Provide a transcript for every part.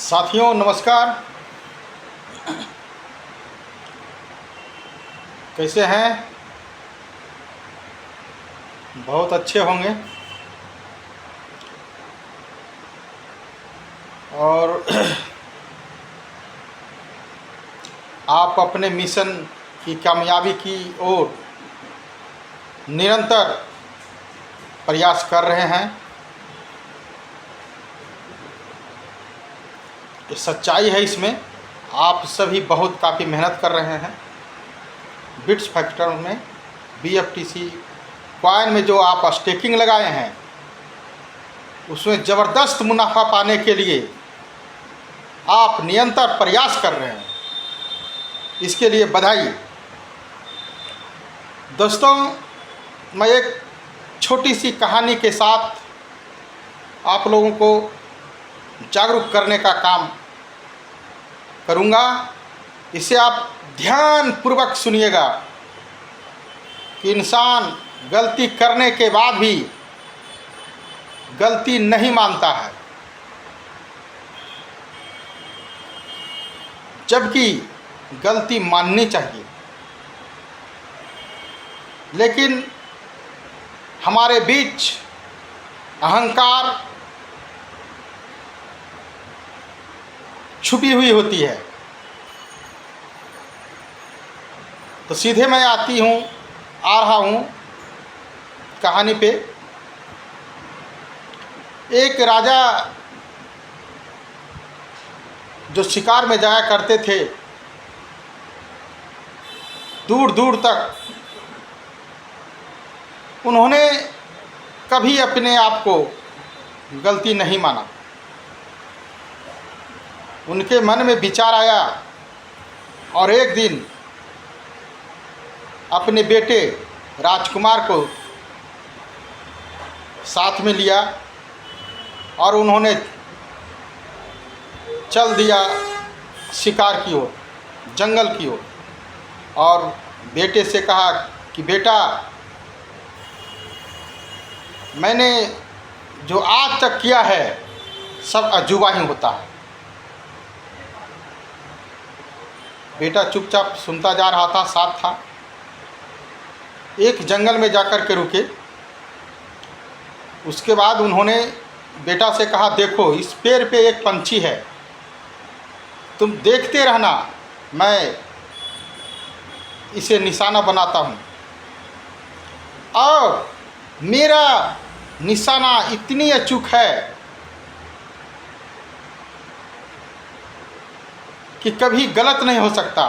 साथियों नमस्कार। कैसे हैं? बहुत अच्छे होंगे। और आप अपने मिशन की कामयाबी की ओर निरंतर प्रयास कर रहे हैं। ये सच्चाई है। इसमें आप सभी बहुत काफ़ी मेहनत कर रहे हैं। बिट्स फैक्टर में BFTC कॉइन में जो आप स्टेकिंग लगाए हैं उसमें ज़बरदस्त मुनाफा पाने के लिए आप निरंतर प्रयास कर रहे हैं। इसके लिए बधाई। दोस्तों, मैं एक छोटी सी कहानी के साथ आप लोगों को जागरूक करने का काम करूँगा। इसे आप ध्यानपूर्वक सुनिएगा कि इंसान गलती करने के बाद भी गलती नहीं मानता है, जबकि गलती माननी चाहिए। लेकिन हमारे बीच अहंकार छुपी हुई होती है। तो सीधे मैं आ रहा हूँ कहानी पे। एक राजा जो शिकार में जाया करते थे, दूर दूर तक, उन्होंने कभी अपने आप को गलती नहीं माना। उनके मन में विचार आया और एक दिन अपने बेटे राजकुमार को साथ में लिया और उन्होंने चल दिया शिकार की ओर, जंगल की ओर। और बेटे से कहा कि बेटा, मैंने जो आज तक किया है सब अजूबा ही होता है। बेटा चुपचाप सुनता जा रहा था, साथ था। एक जंगल में जाकर के रुके। उसके बाद उन्होंने बेटा से कहा, देखो इस पेड़ पे एक पंछी है, तुम देखते रहना, मैं इसे निशाना बनाता हूँ। और मेरा निशाना इतनी अचूक है कि कभी गलत नहीं हो सकता।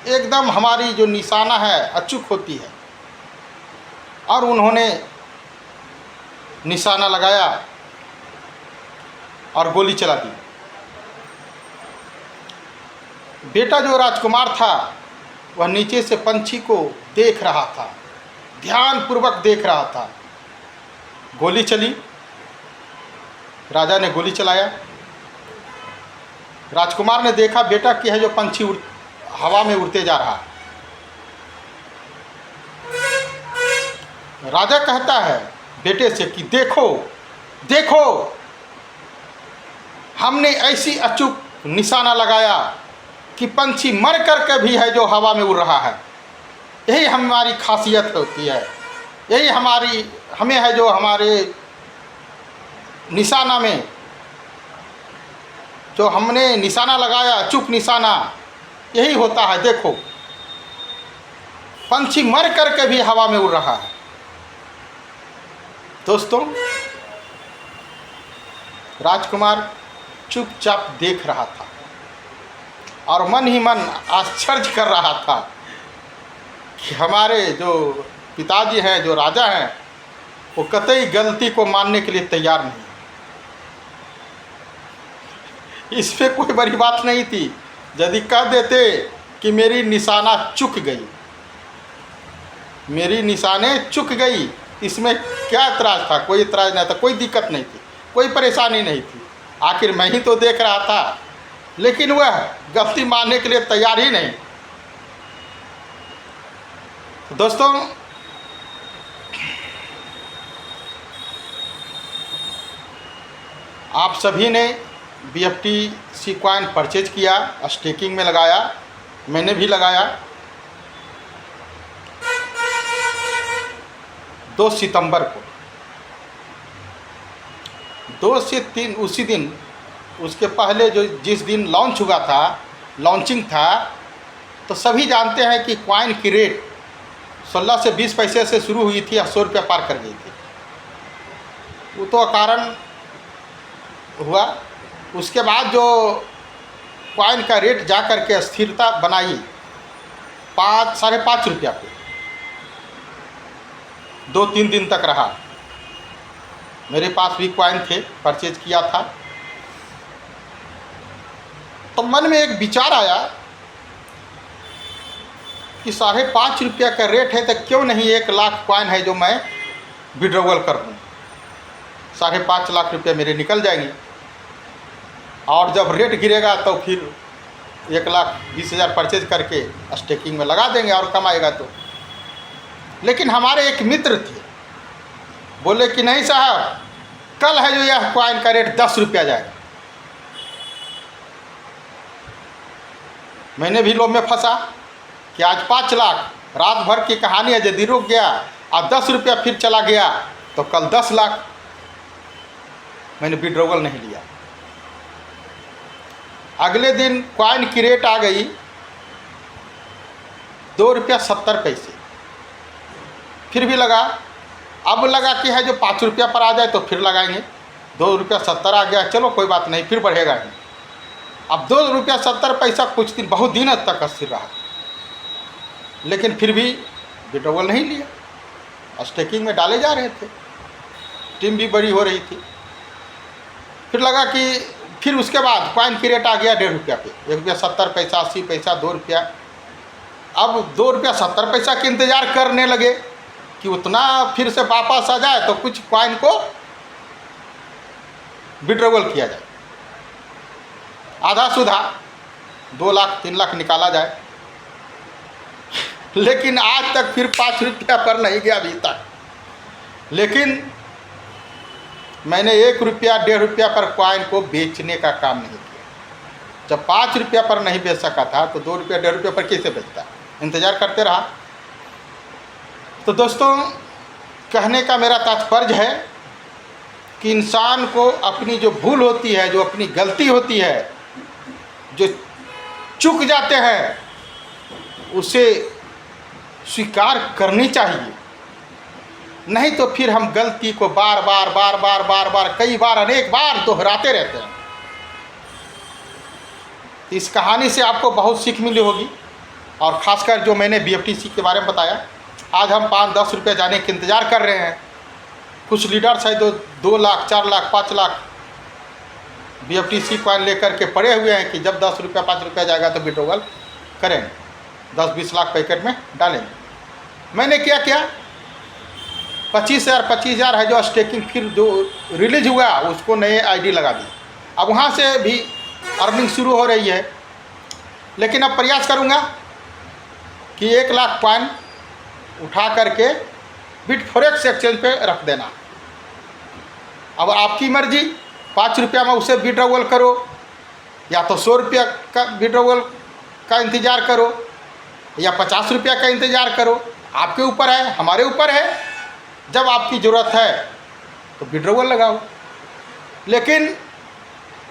एकदम हमारी जो निशाना है अचूक होती है। और उन्होंने निशाना लगाया और गोली चला दी। बेटा जो राजकुमार था वह नीचे से पंछी को देख रहा था, ध्यानपूर्वक देख रहा था। गोली चली, राजा ने गोली चलाया। राजकुमार ने देखा बेटा कि है जो पंछी हवा में उड़ते जा रहा है। राजा कहता है बेटे से कि देखो देखो, हमने ऐसी अचूक निशाना लगाया कि पंछी मर करके भी है जो हवा में उड़ रहा है। यही हमारी खासियत होती है, यही हमें है जो हमारे निशाना में जो हमने निशाना लगाया, अचूक निशाना, यही होता है। देखो पंछी मर करके भी हवा में उड़ रहा है। दोस्तों, राजकुमार चुपचाप देख रहा था और मन ही मन आश्चर्य कर रहा था कि हमारे जो पिताजी हैं, जो राजा हैं, वो कतई गलती को मानने के लिए तैयार नहीं। इस पे कोई बड़ी बात नहीं थी यदि कह देते कि मेरी निशाना चूक गई, मेरी निशाने चूक गई, इसमें क्या इतराज़ था? कोई इतराज़ नहीं था, कोई दिक्कत नहीं थी, कोई परेशानी नहीं थी। आखिर मैं ही तो देख रहा था। लेकिन वह गलती मानने के लिए तैयार ही नहीं। दोस्तों, आप सभी ने BFTC कॉइन परचेज किया, स्टेकिंग में लगाया, मैंने भी लगाया। 2 सितंबर को 2 से 3 उसी दिन, उसके पहले जो जिस दिन लॉन्च हुआ था, लॉन्चिंग था, तो सभी जानते हैं कि कॉइन की रेट 16 से 20 पैसे से शुरू हुई थी और 100 रुपया पार कर गई थी। वो तो कारण हुआ। उसके बाद जो कॉइन का रेट जा कर के स्थिरता बनाई 5 साढ़े 5 रुपया पे 2-3 दिन तक रहा। मेरे पास भी कॉइन थे, परचेज किया था। तो मन में एक विचार आया कि 5.5 रुपया का रेट है, तो क्यों नहीं 1 लाख कॉइन है जो मैं विड्रॉवल कर दूँ। 5.5 लाख रुपया मेरे निकल जाएंगे और जब रेट गिरेगा तो फिर 1,20,000 परचेज करके स्टेकिंग में लगा देंगे और कमाएगा तो। लेकिन हमारे एक मित्र थे, बोले कि नहीं साहब, कल है जो यह कॉइन का रेट 10 रुपया जाएगा। मैंने भी लोभ में फंसा कि आज 5 लाख, रात भर की कहानी है, यदि रुक गया और 10 रुपया फिर चला गया तो कल 10 लाख। मैंने विड्रॉवल नहीं लिया। अगले दिन कॉइन की रेट आ गई 2 रुपया 70 पैसे, फिर भी लगा। अब लगा कि है जो 5 रुपया पर आ जाए तो फिर लगाएंगे। 2 रुपया 70 आ गया, चलो कोई बात नहीं, फिर बढ़ेगा ही। अब 2 रुपया 70 पैसा कुछ दिन, बहुत दिन तक स्थिर रहा, लेकिन फिर भी विड्रॉवल नहीं लिया। स्टेकिंग में डाले जा रहे थे, टीम भी बड़ी हो रही थी। फिर लगा कि फिर उसके बाद कॉइन की रेट आ गया 1.5 रुपया पे, 1 रुपया 70 पैसा, 80 पैसा, 2 रुपया। अब 2 रुपया 70 पैसा के इंतज़ार करने लगे कि उतना फिर से वापस आ जाए तो कुछ कॉइन को विड्रॉवल किया जाए, आधा सुधा 2 लाख 3 लाख निकाला जाए। लेकिन आज तक फिर 5 रुपया पर नहीं गया अभी तक। लेकिन मैंने 1 रुपया 1.5 रुपया पर कॉइन को बेचने का काम नहीं किया। जब 5 रुपया पर नहीं बेच सका था तो 2 रुपया 1.5 रुपया पर कैसे बेचता, इंतज़ार करते रहा। तो दोस्तों, कहने का मेरा तात्पर्य है कि इंसान को अपनी जो भूल होती है, जो अपनी गलती होती है, जो चूक जाते हैं, उसे स्वीकार करनी चाहिए। नहीं तो फिर हम गलती को बार बार कई बार अनेक बार दोहराते रहते हैं। इस कहानी से आपको बहुत सीख मिली होगी। और ख़ासकर जो मैंने BFTC के बारे में बताया, आज हम 5-10 रुपये जाने के इंतज़ार कर रहे हैं। कुछ लीडर्स है 2 लाख 4 लाख 5 लाख BFTC कॉइन लेकर के पड़े हुए हैं कि जब 10 रुपया 5 रुपया जाएगा तो विड्रॉवल करेंगे, 10-20 लाख पैकेट में डालेंगे। मैंने क्या किया, 25,000 है जो स्टेकिंग फिर जो रिलीज हुआ उसको नए ID लगा दी। अब वहाँ से भी अर्निंग शुरू हो रही है। लेकिन अब प्रयास करूँगा कि 1 लाख कॉइन उठा करके बिटफोरेक्स एक्सचेंज पे रख देना। अब आपकी मर्जी, 5 रुपया में उसे विड्रॉवल करो या तो 100 रुपया का विड्रॉवल का इंतज़ार करो या 50 रुपया का इंतज़ार करो, आपके ऊपर है, हमारे ऊपर है। जब आपकी ज़रूरत है तो विड्रॉवल लगाओ। लेकिन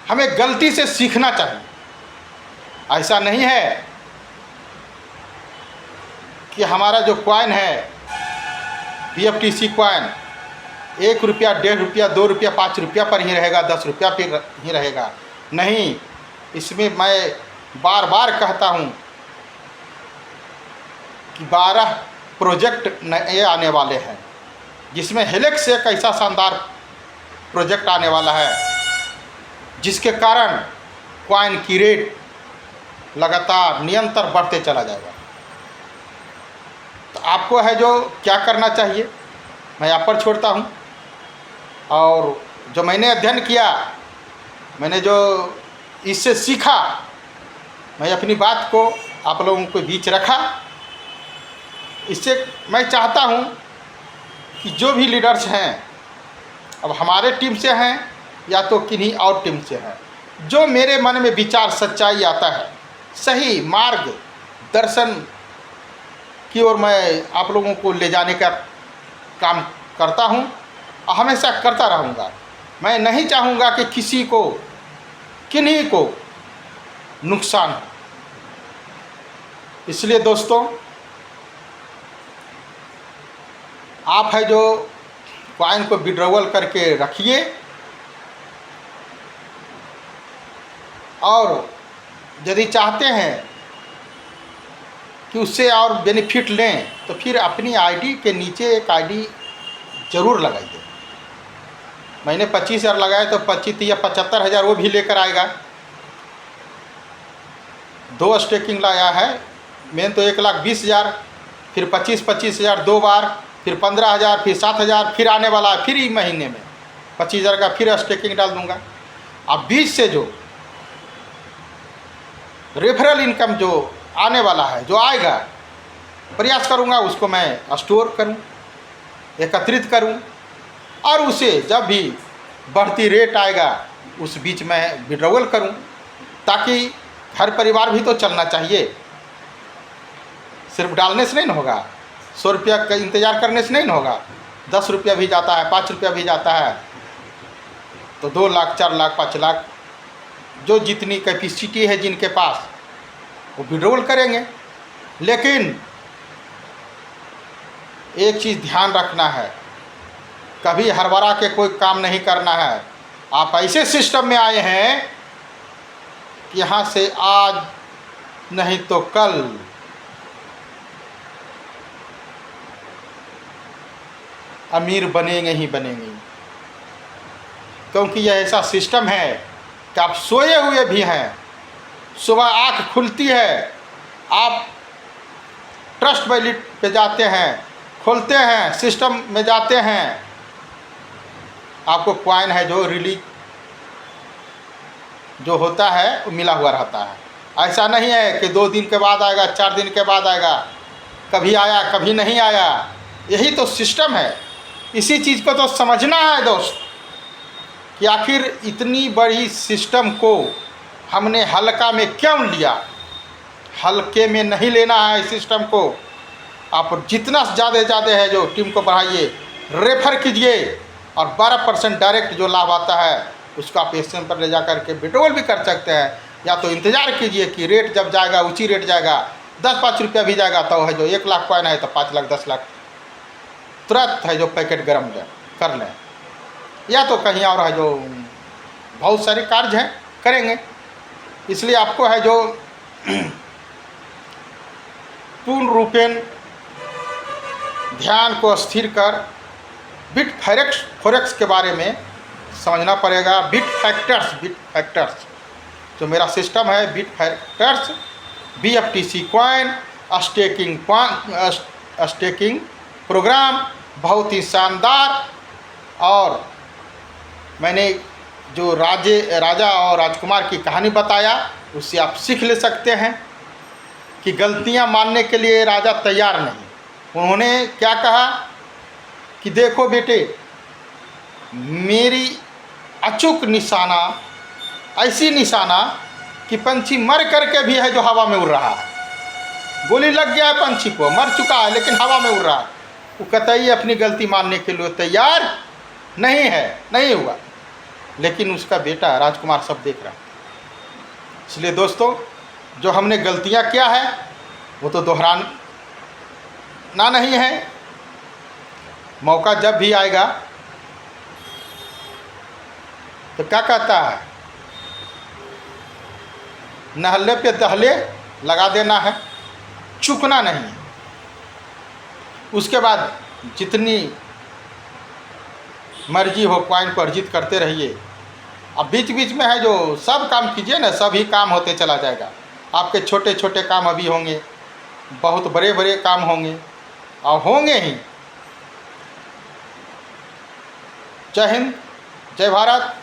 हमें गलती से सीखना चाहिए। ऐसा नहीं है कि हमारा जो कॉइन है BFTC कॉइन 1 रुपया 1.5 रुपया 2 रुपया 5 रुपया पर ही रहेगा, 10 रुपया पर ही रहेगा। नहीं, इसमें मैं बार बार कहता हूँ कि 12 प्रोजेक्ट नए आने वाले हैं, जिसमें हेलेक्स एक ऐसा शानदार प्रोजेक्ट आने वाला है जिसके कारण कॉइन की रेट लगातार निरंतर बढ़ते चला जाएगा। तो आपको है जो क्या करना चाहिए, मैं आप पर छोड़ता हूँ। और जो मैंने अध्ययन किया, मैंने जो इससे सीखा, मैं अपनी बात को आप लोगों के बीच रखा। इससे मैं चाहता हूँ कि जो भी लीडर्स हैं, अब हमारे टीम से हैं या तो किन्हीं और टीम से हैं, जो मेरे मन में विचार सच्चाई आता है, सही मार्ग दर्शन की ओर मैं आप लोगों को ले जाने का काम करता हूँ और हमेशा करता रहूँगा। मैं नहीं चाहूँगा कि किसी को, किन्हीं को नुकसान हो। इसलिए दोस्तों, आप है जो कॉइन को विड्रॉवल करके रखिए और यदि चाहते हैं कि उससे और बेनिफिट लें तो फिर अपनी आईडी के नीचे एक आईडी ज़रूर लगाइए। मैंने 25,000 लगाए तो 25 या 75,000 वो भी लेकर आएगा। 2 स्टेकिंग लाया है, मेन तो 1,20,000, फिर 25,000 2 बार, फिर 15,000, फिर 7,000, फिर आने वाला है फिर ही महीने में 25,000 का फिर स्टेकिंग डाल दूंगा। अब बीच से जो रेफरल इनकम जो आने वाला है, जो आएगा, प्रयास करूंगा उसको मैं स्टोर करूं, एकत्रित करूं और उसे जब भी बढ़ती रेट आएगा उस बीच में विड्रॉवल करूं, ताकि घर परिवार भी तो चलना चाहिए। सिर्फ डालने से नहीं ना होगा, 100 रुपया का इंतज़ार करने से नहीं ना होगा। 10 रुपया भी जाता है, 5 रुपया भी जाता है, तो 2 लाख 4 लाख 5 लाख जो जितनी कैपेसिटी है जिनके पास, वो विड्रॉवल करेंगे। लेकिन एक चीज़ ध्यान रखना है, कभी हरबरा के कोई काम नहीं करना है। आप ऐसे सिस्टम में आए हैं कि यहाँ से आज नहीं तो कल अमीर बनेंगे ही बनेंगे, क्योंकि यह ऐसा सिस्टम है कि आप सोए हुए भी हैं, सुबह आँख खुलती है, आप ट्रस्ट वैलेट पे जाते हैं, खोलते हैं, सिस्टम में जाते हैं, आपको कॉइन है जो रिलीज जो होता है वो मिला हुआ रहता है। ऐसा नहीं है कि 2 दिन के बाद आएगा, 4 दिन के बाद आएगा, कभी आया कभी नहीं आया। यही तो सिस्टम है। इसी चीज़ को तो समझना है दोस्त कि आखिर इतनी बड़ी सिस्टम को हमने हल्का में क्यों लिया। हल्के में नहीं लेना है इस सिस्टम को। आप जितना ज़्यादा है जो टीम को बढ़ाइए, रेफर कीजिए और 12% डायरेक्ट जो लाभ आता है उसको आप एक्सचेंज पर ले जा कर के विड्रॉवल भी कर सकते हैं। या तो इंतज़ार कीजिए कि रेट जब जाएगा, ऊँची रेट जाएगा, 10-5 रुपया भी जाएगा, तो है जो 1 लाख कॉइन है तो 5 लाख 10 लाख तुरंत है जो पैकेट गर्म कर लें। या तो कहीं और है जो बहुत सारे कार्य हैं करेंगे। इसलिए आपको है जो पूर्ण रूपेण ध्यान को स्थिर कर बिटफोरेक्स के बारे में समझना पड़ेगा। बिटफैक्टर्स जो मेरा सिस्टम है, बिटफैक्टर्स BFTC कॉइन स्टेकिंग प्रोग्राम बहुत ही शानदार। और मैंने जो राजा और राजकुमार की कहानी बताया उससे आप सीख ले सकते हैं कि गलतियां मानने के लिए राजा तैयार नहीं। उन्होंने क्या कहा कि देखो बेटे, मेरी अचूक निशाना, ऐसी निशाना कि पंछी मर करके भी है जो हवा में उड़ रहा है। गोली लग गया है पंछी को, मर चुका है लेकिन हवा में उड़ रहा है। वो कतई अपनी गलती मानने के लिए तैयार नहीं है, नहीं हुआ। लेकिन उसका बेटा राजकुमार सब देख रहा है। इसलिए दोस्तों, जो हमने गलतियां किया है वो तो दोहराना नहीं है। मौका जब भी आएगा तो क्या कहता है, नहले पे दहले लगा देना है, चूकना नहीं। उसके बाद जितनी मर्जी हो कॉइन को अर्जित करते रहिए। अब बीच बीच में है जो सब काम कीजिए ना, सभी काम होते चला जाएगा। आपके छोटे छोटे काम अभी होंगे, बहुत बड़े बड़े काम होंगे और होंगे ही। जय हिंद, जय भारत।